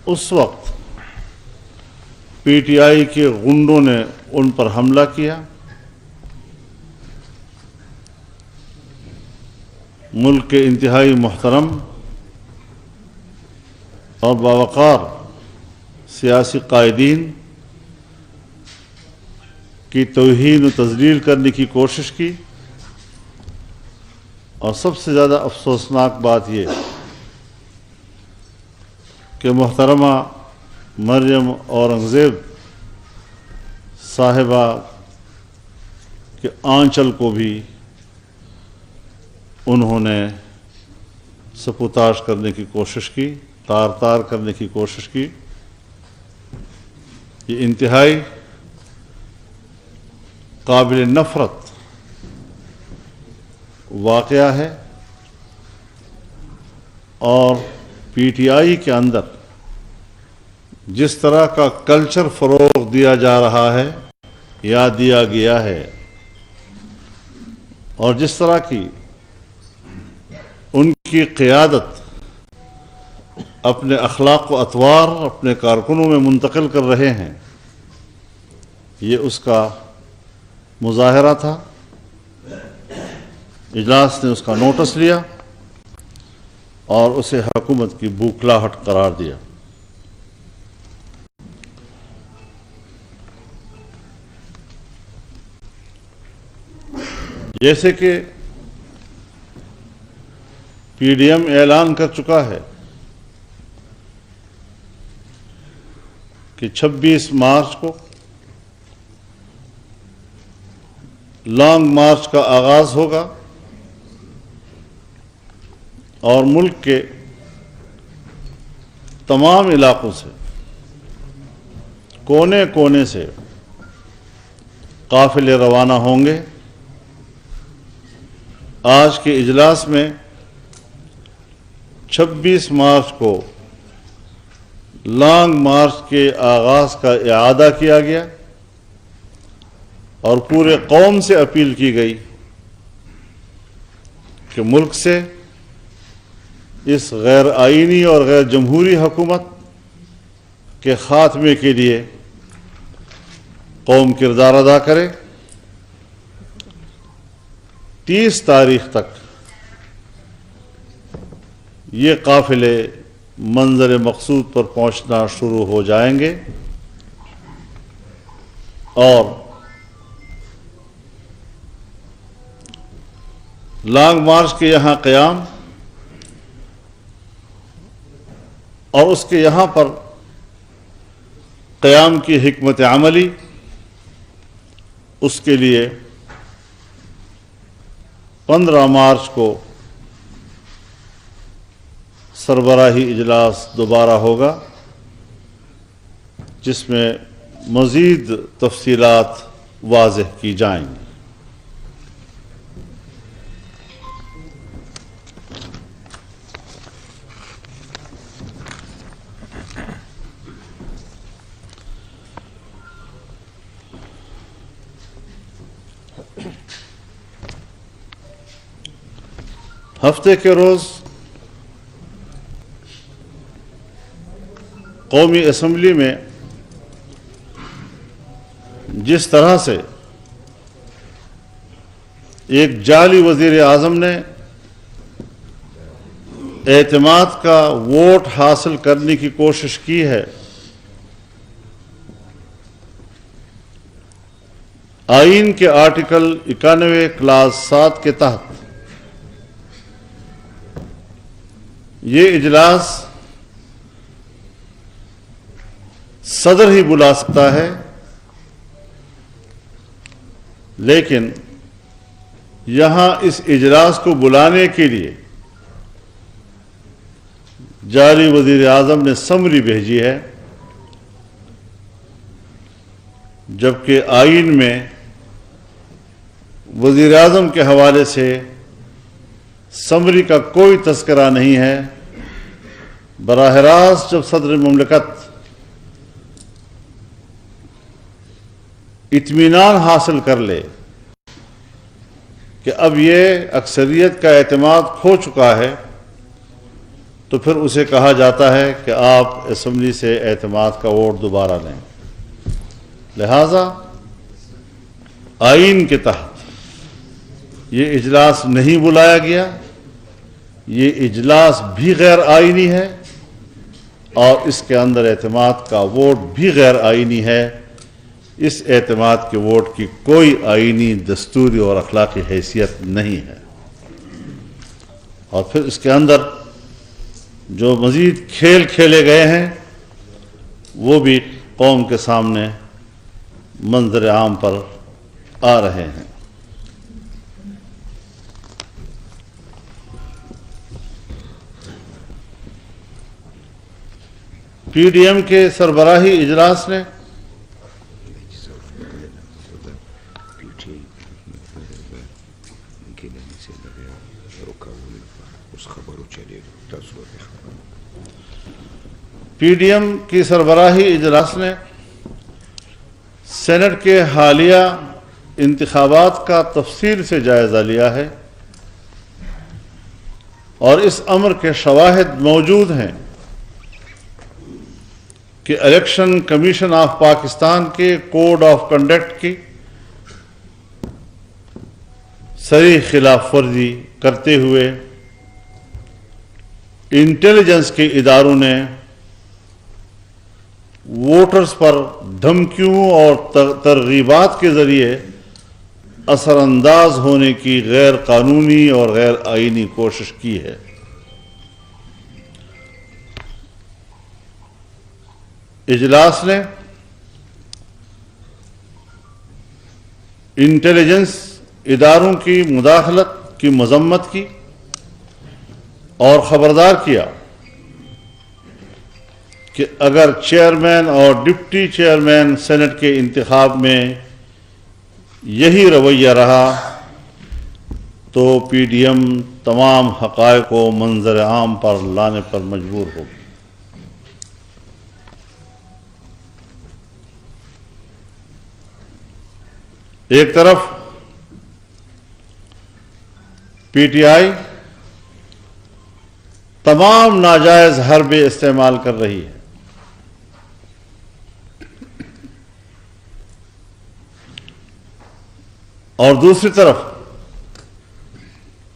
اس وقت P T I کے غنڈوں نے ان پر حملہ کیا، ملک کے انتہائی محترم اور باوقار سیاسی قائدین کی توہین و تذلیل کرنے کی کوشش کی، اور سب سے زیادہ افسوسناک بات یہ کہ محترمہ مریم اورنگزیب صاحبہ کے آنچل کو بھی انہوں نے سپوتاش کرنے کی کوشش کی، تار تار کرنے کی کوشش کی۔ یہ انتہائی قابل نفرت واقعہ ہے، اور پی ٹی آئی کے اندر جس طرح کا کلچر فروغ دیا جا رہا ہے یا دیا گیا ہے، اور جس طرح کی ان کی قیادت اپنے اخلاق و اطوار اپنے کارکنوں میں منتقل کر رہے ہیں، یہ اس کا مظاہرہ تھا۔ اجلاس نے اس کا نوٹس لیا اور اسے حکومت کی بوکھلاہٹ قرار دیا۔ جیسے کہ پی ڈی ایم اعلان کر چکا ہے کہ 26 مارچ کو لانگ مارچ کا آغاز ہوگا، اور ملک کے تمام علاقوں سے، کونے کونے سے قافلے روانہ ہوں گے۔ آج کے اجلاس میں 26 مارچ کو لانگ مارچ کے آغاز کا اعادہ کیا گیا، اور پورے قوم سے اپیل کی گئی کہ ملک سے اس غیر آئینی اور غیر جمہوری حکومت کے خاتمے کے لیے قوم کردار ادا کرے۔ 30 تاریخ تک یہ قافلے منظر مقصود پر پہنچنا شروع ہو جائیں گے، اور لانگ مارچ کے یہاں قیام اور اس کے یہاں پر قیام کی حکمت عملی، اس کے لیے 15 مارچ کو سربراہی اجلاس دوبارہ ہوگا، جس میں مزید تفصیلات واضح کی جائیں گی۔ ہفتے کے روز قومی اسمبلی میں جس طرح سے ایک جعلی وزیر اعظم نے اعتماد کا ووٹ حاصل کرنے کی کوشش کی ہے، آئین کے آرٹیکل 91 کلاس 7 کے تحت یہ اجلاس صدر ہی بلا سکتا ہے، لیکن یہاں اس اجلاس کو بلانے کے لیے جعلی وزیر اعظم نے سمری بھیجی ہے، جبکہ آئین میں وزیر اعظم کے حوالے سے سمری کا کوئی تذکرہ نہیں ہے۔ براہ راست جب صدر مملکت اطمینان حاصل کر لے کہ اب یہ اکثریت کا اعتماد کھو چکا ہے، تو پھر اسے کہا جاتا ہے کہ آپ اسمبلی سے اعتماد کا ووٹ دوبارہ لیں۔ لہذا آئین کے تحت یہ اجلاس نہیں بلایا گیا، یہ اجلاس بھی غیر آئینی ہے اور اس کے اندر اعتماد کا ووٹ بھی غیر آئینی ہے۔ اس اعتماد کے ووٹ کی کوئی آئینی، دستوری اور اخلاقی حیثیت نہیں ہے۔ اور پھر اس کے اندر جو مزید کھیل کھیلے گئے ہیں وہ بھی قوم کے سامنے منظر عام پر آ رہے ہیں۔ پی ڈی ایم کے سربراہی اجلاس نے اجلاس نے سینٹ کے حالیہ انتخابات کا تفصیل سے جائزہ لیا ہے اور اس امر کے شواہد موجود ہیں کہ الیکشن کمیشن آف پاکستان کے کوڈ آف کنڈکٹ کی صریح خلاف ورزی کرتے ہوئے انٹیلیجنس کے اداروں نے ووٹرز پر دھمکیوں اور ترغیبات کے ذریعے اثر انداز ہونے کی غیر قانونی اور غیر آئینی کوشش کی ہے۔ اجلاس نے انٹیلیجنس اداروں کی مداخلت کی مذمت کی اور خبردار کیا کہ اگر چیئرمین اور ڈپٹی چیئرمین سینٹ کے انتخاب میں یہی رویہ رہا تو پی ڈی ایم تمام حقائق کو منظر عام پر لانے پر مجبور ہوگی۔ ایک طرف پی ٹی آئی تمام ناجائز حربے استعمال کر رہی ہے، اور دوسری طرف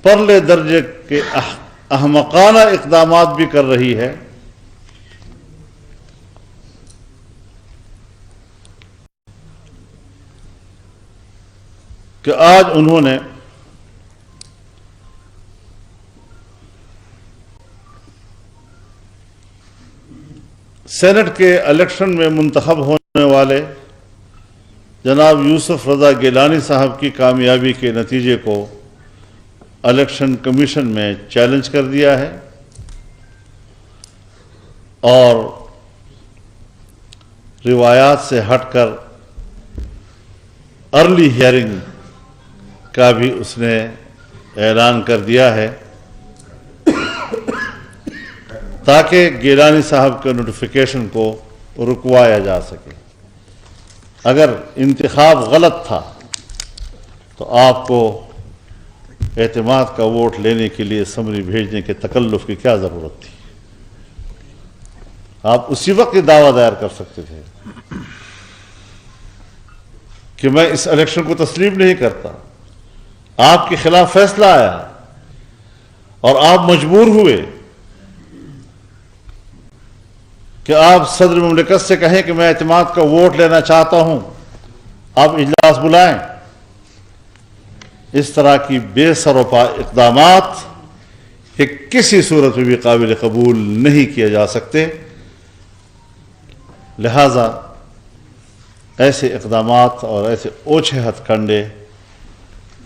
پرلے درجے کے احمقانہ اقدامات بھی کر رہی ہے۔ کہ آج انہوں نے سینٹ کے الیکشن میں منتخب ہونے والے جناب یوسف رضا گیلانی صاحب کی کامیابی کے نتیجے کو الیکشن کمیشن میں چیلنج کر دیا ہے اور روایات سے ہٹ کر ارلی ہیئرنگ کا بھی اس نے اعلان کر دیا ہے تاکہ گیلانی صاحب کے نوٹیفیکیشن کو رکوایا جا سکے۔ اگر انتخاب غلط تھا تو آپ کو اعتماد کا ووٹ لینے کے لیے اسمبلی بھیجنے کے تکلف کی کیا ضرورت تھی؟ آپ اسی وقت یہ دعویٰ دائر کر سکتے تھے کہ میں اس الیکشن کو تسلیم نہیں کرتا، آپ کے خلاف فیصلہ آیا اور آپ مجبور ہوئے کہ آپ صدر مملکت سے کہیں کہ میں اعتماد کا ووٹ لینا چاہتا ہوں، آپ اجلاس بلائیں۔ اس طرح کی بے سر و پا اقدامات کہ کسی صورت میں بھی قابل قبول نہیں کیے جا سکتے، لہذا ایسے اقدامات اور ایسے اوچھے ہتھ کنڈے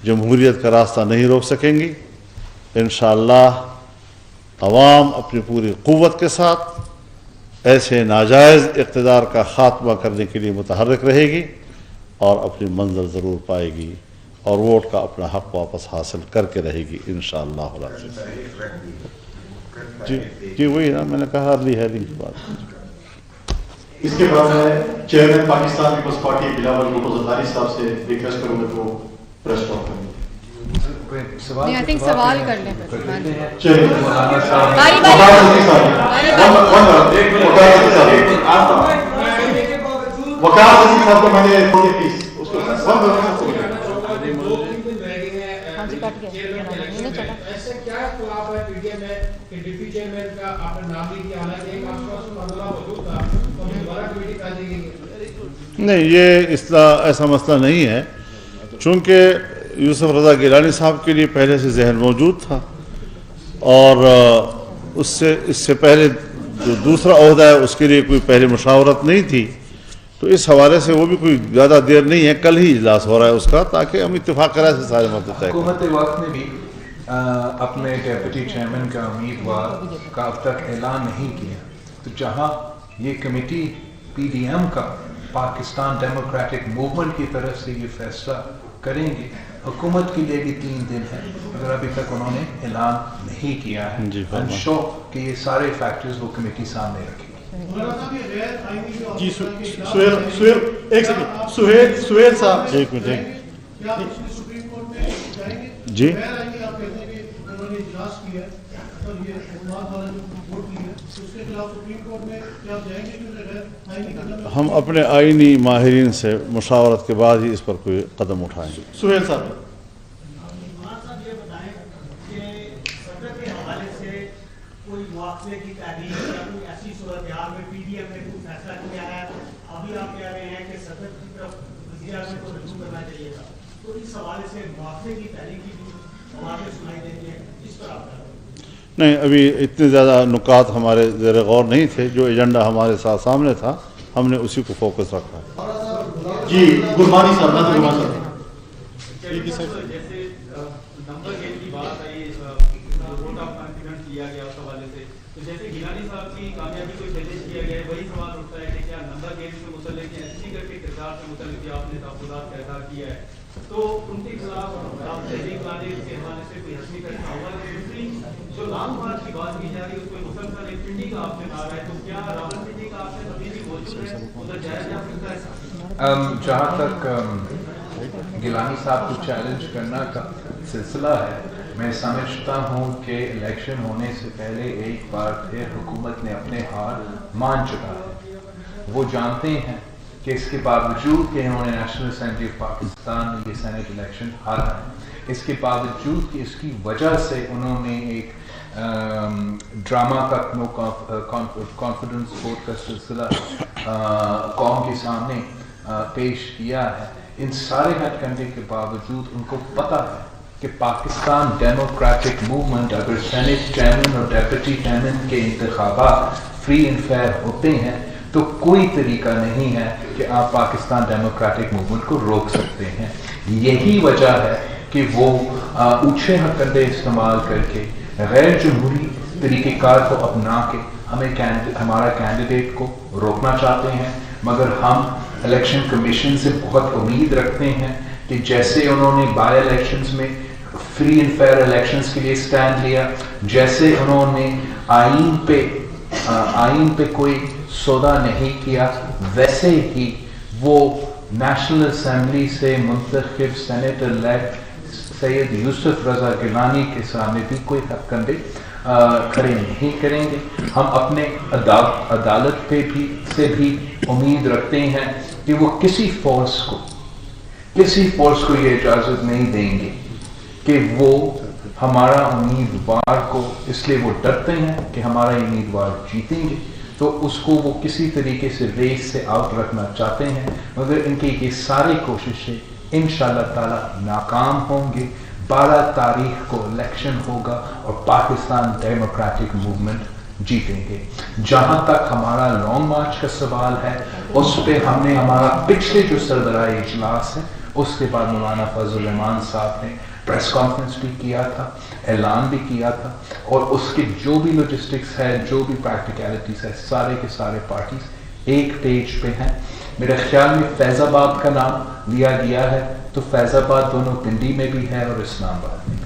جمہوریت کا راستہ نہیں روک سکیں گی۔ انشاءاللہ عوام اپنی پوری قوت کے ساتھ ایسے ناجائز اقتدار کا خاتمہ کرنے کے لیے متحرک رہے گی اور اپنی منزل ضرور پائے گی اور ووٹ کا اپنا حق واپس حاصل کر کے رہے گی انشاءاللہ العزیز۔ جی وہی نا میں نے کہا ارلی ہیئرنگ کی بات۔ اس کے بعد میں chairman Pakistan Peoples Party Bilawal Bhutto Zardari صاحب سے ریکویسٹ کروں گا کہ وہ پریس کانفرنس سوال نہیں، I think سوال کر لیں پھر. چیئرمین باری وقار باری صدیقی صاحب وقار صدیقی صاحب کو میں نے پلیز اس کو ہاں جی کٹ گیا نہیں چلا. ایسا کیا اختلاف ہے پی ڈی ایم میں کہ ڈپٹی چیئرمین کا آپ نے نام نہیں کیا، حالانکہ ایک آپ کا مسئلہ موجود تھا اور دوبارہ کمیٹی کر دی گئی ہے؟ نہیں، یہ ایسا مسئلہ نہیں ہے، چونکہ یوسف رضا گیلانی صاحب کے لیے پہلے سے ذہن موجود تھا، اور اس سے پہلے جو دوسرا عہدہ ہے اس کے لیے کوئی پہلے مشاورت نہیں تھی، تو اس حوالے سے وہ بھی کوئی زیادہ دیر نہیں ہے، کل ہی اجلاس ہو رہا ہے اس کا، تاکہ ہم اتفاق کرائے سے سارے مسئلے طے کریں. حکومت وقت نے بھی اپنے ڈیپٹی چیئرمین کا امیدوار کا اب تک اعلان نہیں کیا، تو جہاں یہ کمیٹی پی ڈی ایم کا پاکستان ڈیموکریٹک موومنٹ کی طرف سے یہ فیصلہ کریں گے، حکومت کے لیے بھی 3 دن ہے، اگر ابھی تک انہوں نے اعلان نہیں کیا ہے. انشور کہ یہ سارے فیکٹرز وہ کمیٹی سامنے رکھے گی. جی سہیل ایک سیکنڈ سہیل صاحب ایک منٹ جی. ہم اپنے آئینی ماہرین سے مشاورت کے بعد ہی اس پر کوئی قدم اٹھائیں گے. سہیل صاحب کوئی مواخذے کی تحریک یا کوئی ایسی صورتحال میں پی ڈی ایم نے کوئی فیصلہ کیا ہے؟ ابھی آپ کہہ رہے ہیں کہ صدر کی طرف وزیر اعظم کو رجوع کرنا چاہیے تھا، تو اس حوالے سے مواخذے کی تحریک کی بھی آگے سنائی دیتی ہے، اس پر آپ نہیں، ابھی اتنے زیادہ نکات ہمارے زیر غور نہیں تھے، جو ایجنڈا ہمارے ساتھ سامنے تھا ہم نے اسی کو فوکس رکھا ہے. جی گرمانی صاحب نظر گرمانی صاحب جیسے نمبر گیم کی بات آئی، ووٹ آف کانفیڈنس لیا گیا اس حوالے سے، تو جیسے گیلانی صاحب کی کامیابی کو چیلنج کیا گیا ہے، وہی سوال اٹھتا ہے کہ کیا نمبر گیم سے متعلق یا اسپیکر کے کردار سے متعلق آپ نے تحفظات کا اظہار کیا ہے، تو ان کے خلاف آپ تحریک لانے کے حوالے سے کوئی حتمی فیصلہ ہوا ہے؟ دوسری جو لانگ مارچ کی بات کی جا رہی ہے اس میں مسلسل ایک پنڈی کا آپ نے نعرہ ہے، تو کیا راول پنڈی کا آپ نے ابھی بھی موجود ہے، ادھر جایا جا سکتا ہے؟ جہاں تک گیلانی صاحب کو چیلنج کرنا کا سلسلہ ہے، میں سمجھتا ہوں کہ الیکشن ہونے سے پہلے ایک بار پھر حکومت نے اپنے ہار مان چکا ہے. وہ جانتے ہیں کہ اس کے باوجود کہ انہوں نے نیشنل اسمبلی آف پاکستان میں یہ سینٹ الیکشن ہارا ہے، اس کے باوجود کہ اس کی وجہ سے انہوں نے ایک ڈرامہ کا نو کانفیڈنس ووٹ کا سلسلہ قوم کے سامنے پیش کیا ہے. ان سارے ہٹ کرنے کے باوجود ان کو پتہ ہے کہ پاکستان ڈیموکریٹک موومنٹ اگر سینٹ چیئرمین اور ڈیپٹی چیئرمین کے انتخابات فری اینڈ فیئر ہوتے ہیں تو کوئی طریقہ نہیں ہے کہ آپ پاکستان ڈیموکریٹک موومنٹ کو روک سکتے ہیں. یہی وجہ ہے کہ وہ اونچے ہتھکندے استعمال کر کے غیر جمہوری طریقہ کار کو اپنا کے ہمارا کینڈیڈیٹ کو روکنا چاہتے ہیں. مگر ہم الیکشن کمیشن سے بہت امید رکھتے ہیں کہ جیسے انہوں نے بائی الیکشنز میں فری اینڈ فیئر الیکشنز کے لیے سٹینڈ لیا، جیسے انہوں نے آئین پہ کوئی سودا نہیں کیا، ویسے ہی وہ نیشنل اسمبلی سے منتخب سینیٹر الیکٹ سید یوسف رضا گیلانی کے سامنے بھی کوئی ہتھ کنڈے کھڑے نہیں کریں گے. ہم اپنے عدالت پہ بھی امید رکھتے ہیں کہ وہ کسی فورس کو یہ اجازت نہیں دیں گے کہ وہ ہمارا امیدوار کو، اس لیے وہ ڈرتے ہیں کہ ہمارا امیدوار جیتیں گے تو اس کو وہ کسی طریقے سے ریس سے آؤٹ رکھنا چاہتے ہیں. مگر ان کی یہ ساری کوششیں انشاءاللہ تعالی ناکام ہوں گے. 12 تاریخ کو الیکشن ہوگا اور پاکستان ڈیموکریٹک موومنٹ جیتیں گے. جہاں تک ہمارا لانگ مارچ کا سوال ہے، اس پہ ہم نے ہمارا پچھلے جو سربراہ اجلاس ہے اس کے بعد مولانا فضل الرحمان صاحب نے پریس کانفرنس بھی کیا تھا، اعلان بھی کیا تھا، اور اس کے جو بھی لوجسٹکس ہے، جو بھی پریکٹیکلٹیز ہے، سارے کے سارے پارٹیز ایک پیج پہ ہیں. میرے خیال میں فیض آباد کا نام لیا گیا ہے، تو فیض آباد دونوں پنڈی میں بھی ہے اور اسلام آباد میں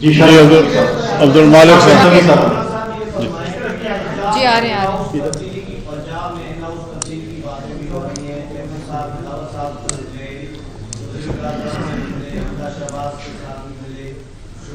بھی. جی عبد المالک صاحب جی آ رہے ہیں پنجاب میں تبدیلی کی باتیں بھی ہو رہی ہیں، شہباز کے ساتھ بھی ملے،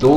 2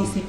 ECP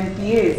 MPAs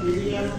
PDM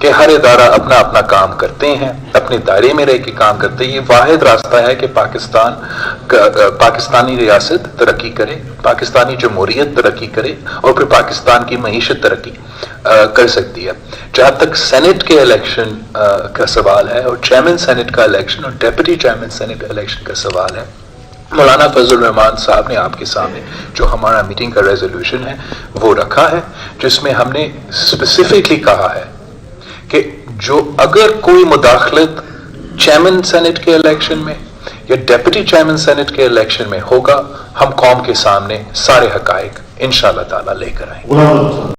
کہ ہر ادارہ اپنا اپنا کام کرتے ہیں، اپنے دائرے میں رہ کے کام کرتے ہیں. یہ واحد راستہ ہے کہ پاکستانی ریاست ترقی کرے، پاکستانی جمہوریت ترقی کرے، اور پھر پاکستان کی معیشت ترقی کر سکتی ہے. جہاں تک سینٹ کے الیکشن کا سوال ہے، اور چیئرمین سینٹ کا الیکشن اور ڈیپٹی چیئرمین سینٹ الیکشن کا سوال ہے، مولانا فضل الرحمان صاحب نے آپ کے سامنے جو ہمارا میٹنگ کا ریزولوشن ہے وہ رکھا ہے، جس میں ہم نے اسپیسیفکلی کہا ہے کہ جو اگر کوئی مداخلت چیئرمین سینٹ کے الیکشن میں یا ڈیپٹی چیئرمین سینٹ کے الیکشن میں ہوگا، ہم قوم کے سامنے سارے حقائق انشاءاللہ تعالی لے کر آئیں گے.